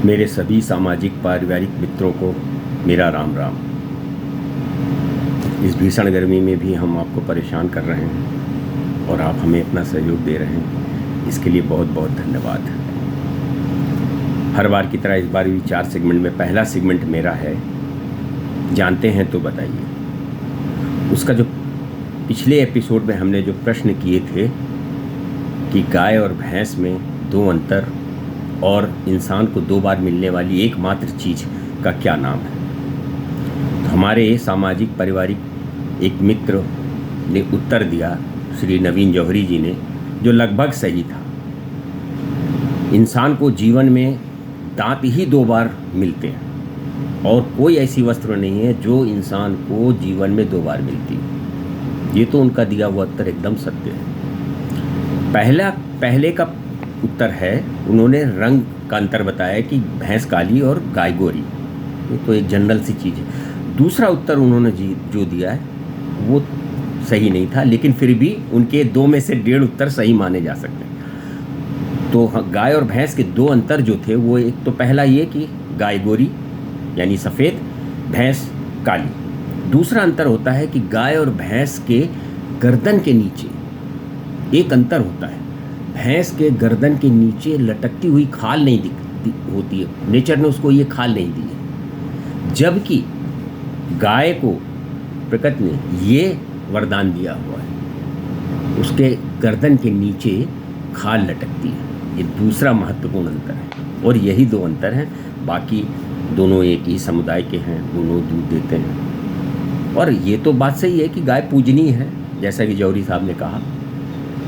मेरे सभी सामाजिक पारिवारिक मित्रों को मेरा राम राम। इस भीषण गर्मी में भी हम आपको परेशान कर रहे हैं और आप हमें अपना सहयोग दे रहे हैं, इसके लिए बहुत बहुत धन्यवाद। हर बार की तरह इस बार भी 4 सेगमेंट में पहला सेगमेंट मेरा है, जानते हैं तो बताइए। उसका जो पिछले एपिसोड में हमने जो प्रश्न किए थे कि गाय और भैंस में 2 अंतर और इंसान को 2 बार मिलने वाली एकमात्र चीज़ का क्या नाम है, तो हमारे सामाजिक पारिवारिक एक मित्र ने उत्तर दिया, श्री नवीन जौहरी जी ने, जो लगभग सही था। इंसान को जीवन में दांत ही 2 बार मिलते हैं और कोई ऐसी वस्तु नहीं है जो इंसान को जीवन में 2 बार मिलती है। ये तो उनका दिया हुआ उत्तर एकदम सत्य है। पहले का उत्तर है, उन्होंने रंग का अंतर बताया कि भैंस काली और गाय गोरी, ये तो एक जनरल सी चीज़ है। दूसरा उत्तर उन्होंने जो दिया है वो सही नहीं था, लेकिन फिर भी उनके 2 में से 1.5 उत्तर सही माने जा सकते हैं। तो गाय और भैंस के 2 अंतर जो थे वो एक तो पहला ये कि गाय गोरी यानी सफ़ेद, भैंस काली। दूसरा अंतर होता है कि गाय और भैंस के गर्दन के नीचे एक अंतर होता है। भैंस के गर्दन के नीचे लटकती हुई खाल नहीं दिखती होती है, नेचर ने उसको ये खाल नहीं दी है, जबकि गाय को प्रकृति ने ये वरदान दिया हुआ है, उसके गर्दन के नीचे खाल लटकती है। ये दूसरा महत्वपूर्ण अंतर है और यही 2 अंतर हैं, बाकी दोनों एक ही समुदाय के हैं, दोनों दूध देते हैं। और ये तो बात सही है कि गाय पूजनीय है, जैसा कि जौहरी साहब ने कहा,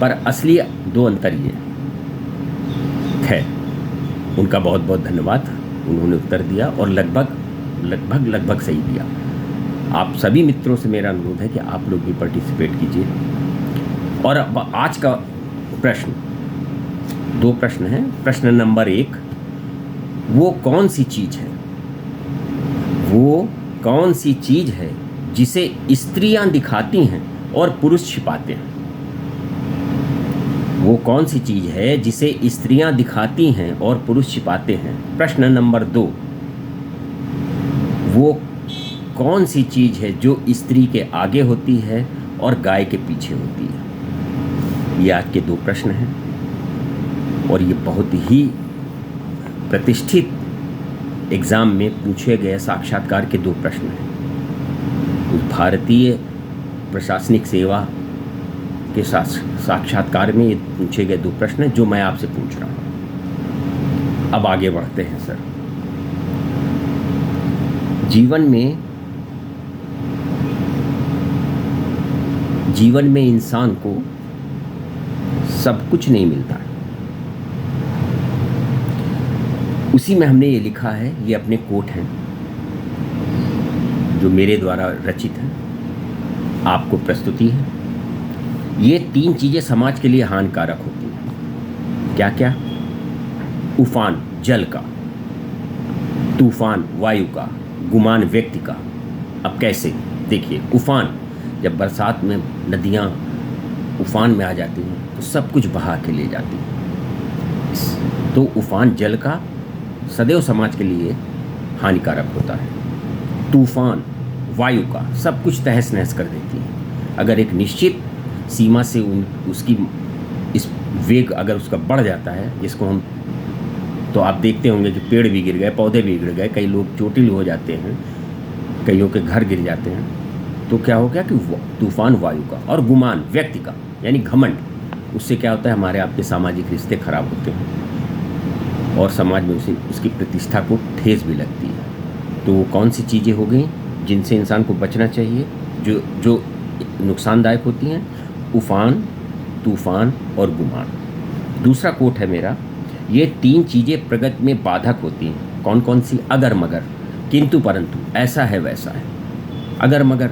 पर असली 2 अंतर ये है। उनका बहुत बहुत धन्यवाद, उन्होंने उत्तर दिया और लगभग सही दिया। आप सभी मित्रों से मेरा अनुरोध है कि आप लोग भी पार्टिसिपेट कीजिए। और अब आज का प्रश्न, 2 प्रश्न हैं। प्रश्न नंबर 1, वो कौन सी चीज़ है जिसे स्त्रियां दिखाती हैं और पुरुष छिपाते हैं? वो कौन सी चीज़ है जिसे स्त्रियां दिखाती हैं और पुरुष छिपाते हैं? प्रश्न नंबर 2, वो कौन सी चीज़ है जो स्त्री के आगे होती है और गाय के पीछे होती है? ये आज के 2 प्रश्न हैं और ये बहुत ही प्रतिष्ठित एग्ज़ाम में पूछे गए साक्षात्कार के 2 प्रश्न हैं। उस भारतीय प्रशासनिक सेवा के साक्षात्कार में ये पूछे गए 2 प्रश्न हैं जो मैं आपसे पूछ रहा हूँ। अब आगे बढ़ते हैं सर। जीवन में इंसान को सब कुछ नहीं मिलता है। उसी में हमने ये लिखा है, ये अपने कोट हैं जो मेरे द्वारा रचित हैं, आपको प्रस्तुति है। ये 3 चीज़ें समाज के लिए हानिकारक होती हैं। क्या क्या? उफान जल का, तूफान वायु का, गुमान व्यक्ति का। अब कैसे? देखिए, उफान, जब बरसात में नदियाँ उफान में आ जाती हैं तो सब कुछ बहा के ले जाती हैं। तो उफान जल का सदैव समाज के लिए हानिकारक होता है। तूफान वायु का सब कुछ तहस नहस कर देती है। अगर एक निश्चित सीमा से उसकी इस वेग अगर उसका बढ़ जाता है, जिसको हम, तो आप देखते होंगे कि पेड़ भी गिर गए, पौधे भी गिर गए, कई लोग चोटिल हो जाते हैं, कईयों के घर गिर जाते हैं। तो क्या हो गया कि तूफान वायु का। और गुमान व्यक्ति का यानी घमंड, उससे क्या होता है, हमारे आपके सामाजिक रिश्ते खराब होते हैं और समाज में उसकी प्रतिष्ठा को ठेस भी लगती है। तो वो कौन सी चीज़ें हो गई जिनसे इंसान को बचना चाहिए, जो नुकसानदायक होती हैं? उफान, तूफान और गुमान। दूसरा कोट है मेरा, ये 3 चीज़ें प्रगति में बाधक होती हैं। कौन कौन सी? अगर मगर, किंतु परंतु, ऐसा है वैसा है। अगर मगर,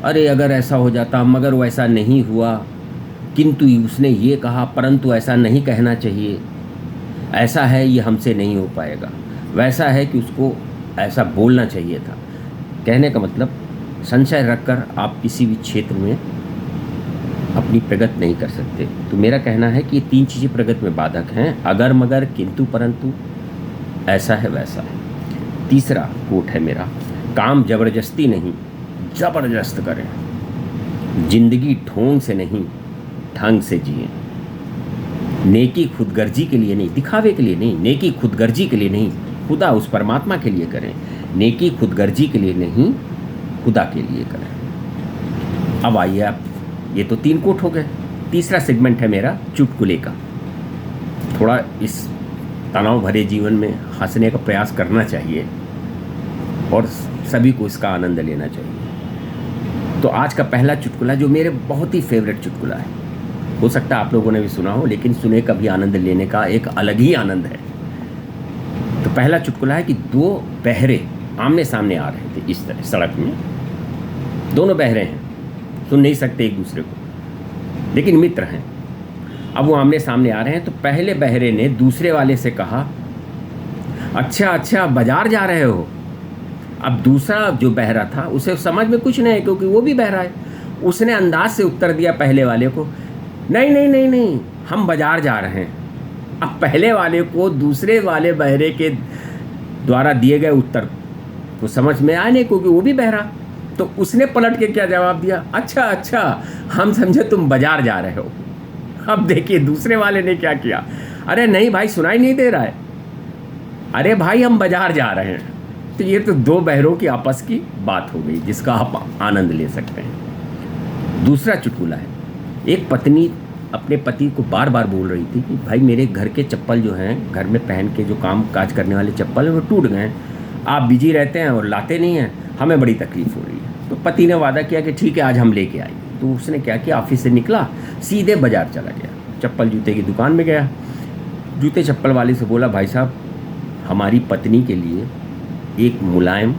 अरे अगर ऐसा हो जाता, मगर वैसा नहीं हुआ, किंतु उसने ये कहा, परंतु ऐसा नहीं कहना चाहिए, ऐसा है ये हमसे नहीं हो पाएगा, वैसा है कि उसको ऐसा बोलना चाहिए था। कहने का मतलब, संशय रखकर आप किसी भी क्षेत्र में अपनी प्रगति नहीं कर सकते। तो मेरा कहना है कि ये 3 चीज़ें प्रगति में बाधक हैं, अगर मगर, किंतु परंतु, ऐसा है वैसा है। तीसरा कोट है मेरा, काम जबरदस्ती नहीं जबरदस्त करें, जिंदगी ढोंग से नहीं ढंग से जिए, नेकी खुदगर्जी के लिए नहीं, दिखावे के लिए नहीं, नेकी खुदगर्जी के लिए नहीं, खुदा उस परमात्मा के लिए करें, नेकी खुदगर्जी के लिए नहीं खुदा के लिए करें। अब आइए आप, ये तो 3 कोट हो गए। तीसरा सेगमेंट है मेरा चुटकुले का। थोड़ा इस तनाव भरे जीवन में हंसने का प्रयास करना चाहिए और सभी को इसका आनंद लेना चाहिए। तो आज का पहला चुटकुला जो मेरे बहुत ही फेवरेट चुटकुला है, हो सकता है आप लोगों ने भी सुना हो, लेकिन सुने का भी आनंद लेने का एक अलग ही आनंद है। तो पहला चुटकुला है कि 2 बहरे आमने सामने आ रहे थे इस तरह सड़क में। दोनों बहरे हैं, सुन नहीं सकते एक दूसरे को, लेकिन मित्र हैं। अब वो आमने सामने आ रहे हैं तो पहले बहरे ने दूसरे वाले से कहा, अच्छा बाजार जा रहे हो। अब दूसरा जो बहरा था उसे समझ में कुछ नहीं है, क्योंकि वो भी बहरा है। उसने अंदाज से उत्तर दिया पहले वाले को, नहीं, हम बाजार जा रहे हैं। अब पहले वाले को दूसरे वाले बहरे के द्वारा दिए गए उत्तर को समझ में आया नहीं, क्योंकि वो भी बहरा। तो उसने पलट के क्या जवाब दिया, अच्छा हम समझे तुम बाजार जा रहे हो। अब देखिए दूसरे वाले ने क्या किया, अरे नहीं भाई सुनाई नहीं दे रहा है, अरे भाई हम बाजार जा रहे हैं। तो ये तो 2 बहरों की आपस की बात हो गई जिसका आप आनंद ले सकते हैं। दूसरा चुटकुला है, एक पत्नी अपने पति को बार बार बोल रही थी कि भाई मेरे घर के चप्पल जो हैं, घर में पहन के जो काम काज करने वाले चप्पल हैं वो टूट गए हैं, आप बिजी रहते हैं और लाते नहीं हैं, हमें बड़ी तकलीफ हो रही है। तो पति ने वादा किया कि ठीक है आज हम लेके आएंगे। तो उसने क्या किया, ऑफिस से निकला सीधे बाजार चला गया, चप्पल जूते की दुकान में गया, जूते चप्पल वाले से बोला, भाई साहब हमारी पत्नी के लिए एक मुलायम,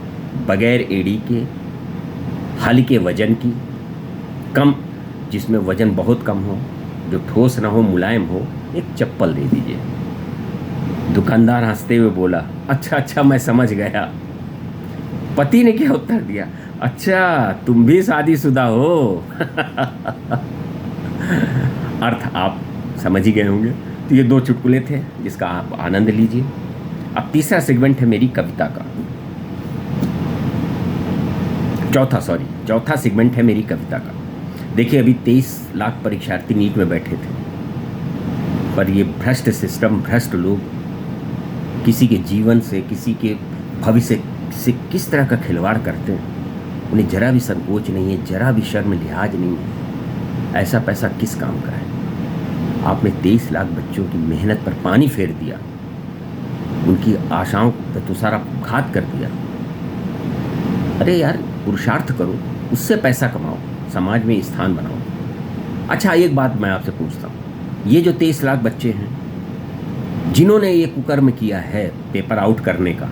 बगैर एड़ी के, हल्के वजन की, कम, जिसमें वजन बहुत कम हो, जो ठोस ना हो, मुलायम हो, एक चप्पल दे दीजिए। दुकानदार हंसते हुए बोला, अच्छा मैं समझ गया। पति ने क्या उत्तर दिया, अच्छा तुम भी शादीशुदा हो। अर्थ आप समझ ही गए होंगे। तो ये 2 चुटकुले थे जिसका आप आनंद लीजिए। अब तीसरा सेगमेंट है मेरी कविता का। चौथा सेगमेंट है मेरी कविता का। देखिए अभी 23 लाख परीक्षार्थी नीट में बैठे थे, पर ये भ्रष्ट सिस्टम, भ्रष्ट लोग किसी के जीवन से, किसी के भविष्य से किस तरह का खिलवाड़ करते हैं। उन्हें जरा भी संकोच नहीं है, जरा भी शर्म लिहाज नहीं है। ऐसा पैसा किस काम का है। आपने 23 लाख बच्चों की मेहनत पर पानी फेर दिया, उनकी आशाओं पर तो सारा घात कर दिया। अरे यार पुरुषार्थ करो, उससे पैसा कमाओ, समाज में स्थान बनाओ। अच्छा एक बात मैं आपसे पूछता हूँ, ये जो 23 लाख बच्चे हैं जिन्होंने ये कुकर्म किया है पेपर आउट करने का,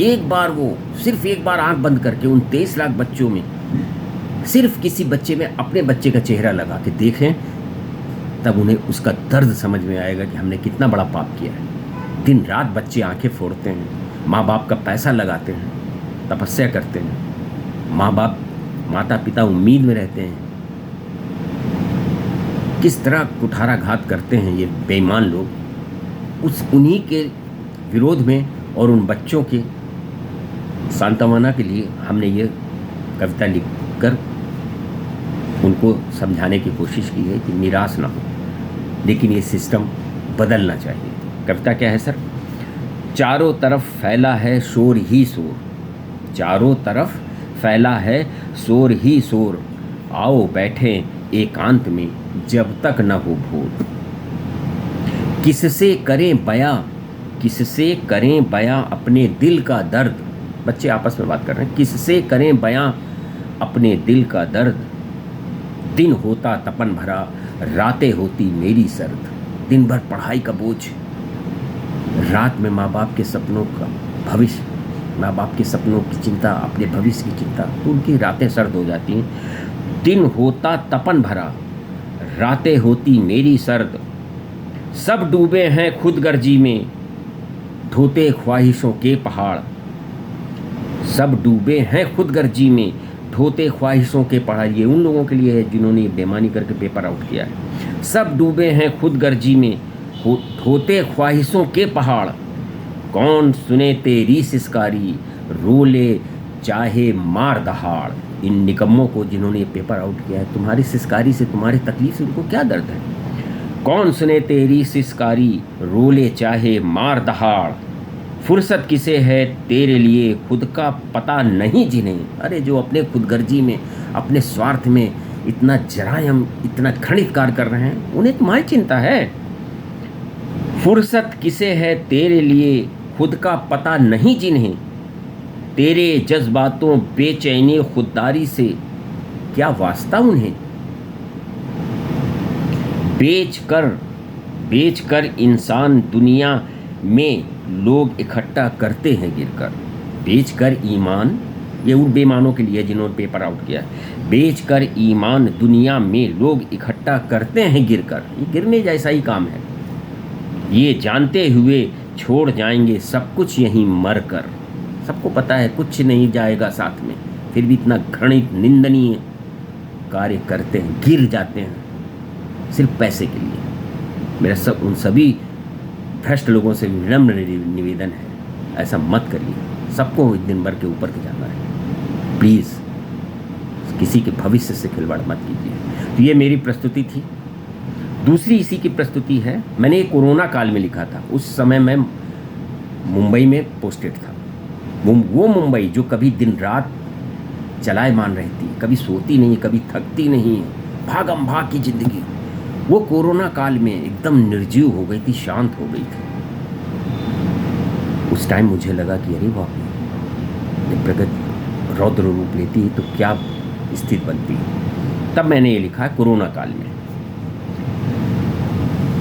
एक बार वो सिर्फ एक बार आंख बंद करके उन 23 लाख बच्चों में सिर्फ किसी बच्चे में अपने बच्चे का चेहरा लगा के देखें, तब उन्हें उसका दर्द समझ में आएगा कि हमने कितना बड़ा पाप किया है। दिन रात बच्चे आंखें फोड़ते हैं, माँ बाप का पैसा लगाते हैं, तपस्या करते हैं, माता पिता उम्मीद में रहते हैं। किस तरह कुठाराघात करते हैं ये बेईमान लोग। उन्हीं के विरोध में और उन बच्चों के सांत्वना के लिए हमने ये कविता लिखकर उनको समझाने की कोशिश की है कि निराश ना हो, लेकिन ये सिस्टम बदलना चाहिए। कविता क्या है सर? चारों तरफ फैला है शोर ही शोर, चारों तरफ फैला है शोर ही शोर, आओ बैठे एकांत में जब तक न हो भोर। किससे करें बयां, किससे करें बयां अपने दिल का दर्द। बच्चे आपस में बात कर रहे हैं। किससे करें बयां अपने दिल का दर्द, दिन होता तपन भरा, रातें होती मेरी सर्द। दिन भर पढ़ाई का बोझ, रात में माँ बाप के सपनों का भविष्य, माँ बाप के सपनों की चिंता, अपने भविष्य की चिंता, तो उनकी रातें सर्द हो जाती हैं। दिन होता तपन भरा, रातें होती मेरी सर्द। सब डूबे हैं खुदगर्जी में, धोते ख्वाहिशों के पहाड़। सब डूबे हैं खुदगर्जी में, धोते ख्वाहिशों के पहाड़। ये उन लोगों के लिए है जिन्होंने बेईमानी करके पेपर आउट किया है। सब डूबे हैं खुदगर्जी में, धोते ख्वाहिशों के पहाड़। कौन सुने तेरी सिसकारी, रोले चाहे मार दहाड़। इन निकम्मों को जिन्होंने ये पेपर आउट किया है, तुम्हारी सिसकारी से, तुम्हारी तकलीफ से उनको क्या दर्द है? कौन सुने तेरी सिसकारी, रोले चाहे मार दहाड़। फुर्सत किसे है तेरे लिए, खुद का पता नहीं जिन्हें। अरे जो अपने खुदगर्जी में, अपने स्वार्थ में इतना जरायम, इतना घृणित कार्य कर रहे हैं, उन्हें तुम्हारी चिंता है। फुर्सत किसे है तेरे लिए, खुद का पता नहीं जिन्हें। तेरे जज्बातों बेचैनी खुददारी से क्या वास्ता उन्हें। बेच कर इंसान दुनिया में लोग इकट्ठा करते हैं गिरकर। बेच कर ईमान, ये उन बेईमानों के लिए जिन्होंने पेपर आउट किया। बेच कर ईमान दुनिया में लोग इकट्ठा करते हैं गिरकर। ये गिरने जैसा ही काम है। ये जानते हुए छोड़ जाएंगे सब कुछ यहीं मर कर। सबको पता है कुछ नहीं जाएगा साथ में, फिर भी इतना घृणित निंदनीय कार्य करते हैं, गिर जाते हैं सिर्फ पैसे के लिए। मेरा उन सभी भ्रष्ट लोगों से विनम्र निवेदन है, ऐसा मत करिए। सबको एक दिन भर के ऊपर के जाना है। प्लीज़ किसी के भविष्य से खिलवाड़ मत कीजिए। तो ये मेरी प्रस्तुति थी। दूसरी इसी की प्रस्तुति है, मैंने कोरोना काल में लिखा था। उस समय मैं मुंबई में पोस्टेड था। वो मुंबई जो कभी दिन रात चलायमान रहती, कभी सोती नहीं, कभी थकती नहीं, भागम भाग की ज़िंदगी, वो कोरोना काल में एकदम निर्जीव हो गई थी, शांत हो गई थी। उस टाइम मुझे लगा कि अरे बाप रे, प्रगति रौद्र रूप लेती है तो क्या स्थिति बनती है। तब मैंने ये लिखा है कोरोना काल में।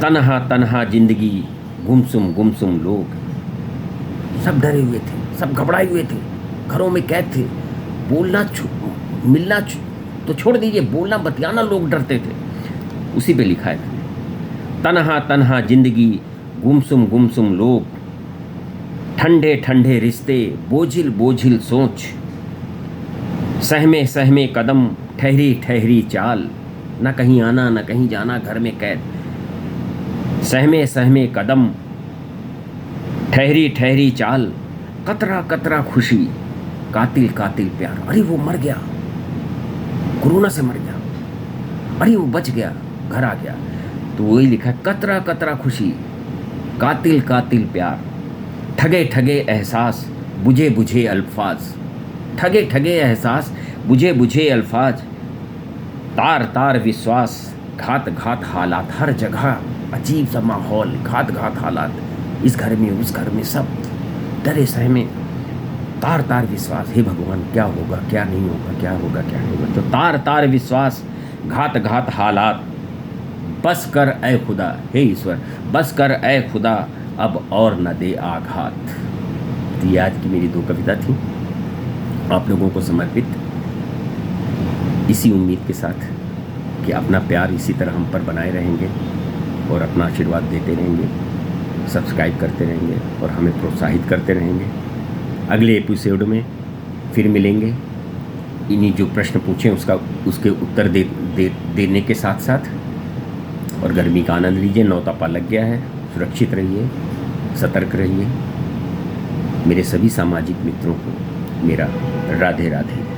तन्हा तन्हा जिंदगी, गुमसुम लोग, सब डरे हुए थे, सब घबराए हुए थे, घरों में कैद थे। बोलना मिलना तो छोड़ दीजिए, बोलना बतियाना लोग डरते थे। उसी पे लिखा है तन्हा तन्हा जिंदगी, गुमसुम लोग, ठंडे ठंडे रिश्ते, बोझिल सोच, सहमे सहमे कदम, ठहरी ठहरी चाल, न कहीं आना न कहीं जाना, घर में कैद। सहमे सहमे कदम, ठहरी ठहरी चाल, कतरा कतरा खुशी, कातिल कातिल प्यार। अरे वो मर गया, कोरोना से मर गया, अरे वो बच गया, घर आ गया। तो वही लिखा, कतरा कतरा खुशी, कातिल कातिल प्यार, ठगे ठगे एहसास, बुझे बुझे अल्फाज। ठगे ठगे एहसास, बुझे बुझे अल्फाज, तार तार विश्वास, घात घात हालात। हर जगह अजीब सा माहौल, घात घात हालात, इस घर में उस घर में, सब डरे सहमे, तार तार विश्वास। हे भगवान, क्या होगा क्या नहीं होगा, क्या होगा क्या नहीं होगा। तो तार तार विश्वास, घात घात हालात, बस कर ऐ खुदा, हे ईश्वर बस कर ऐ खुदा, अब और न दे आघात। तो ये आज की मेरी 2 कविता थी, आप लोगों को समर्पित, इसी उम्मीद के साथ कि अपना प्यार इसी तरह हम पर बनाए रहेंगे और अपना आशीर्वाद देते रहेंगे, सब्सक्राइब करते रहेंगे और हमें प्रोत्साहित करते रहेंगे। अगले एपिसोड में फिर मिलेंगे। इन्हीं जो प्रश्न पूछे उसके उत्तर देने के साथ साथ, और गर्मी का आनंद लीजिए। नौतापा लग गया है, सुरक्षित रहिए, सतर्क रहिए। मेरे सभी सामाजिक मित्रों को मेरा राधे राधे।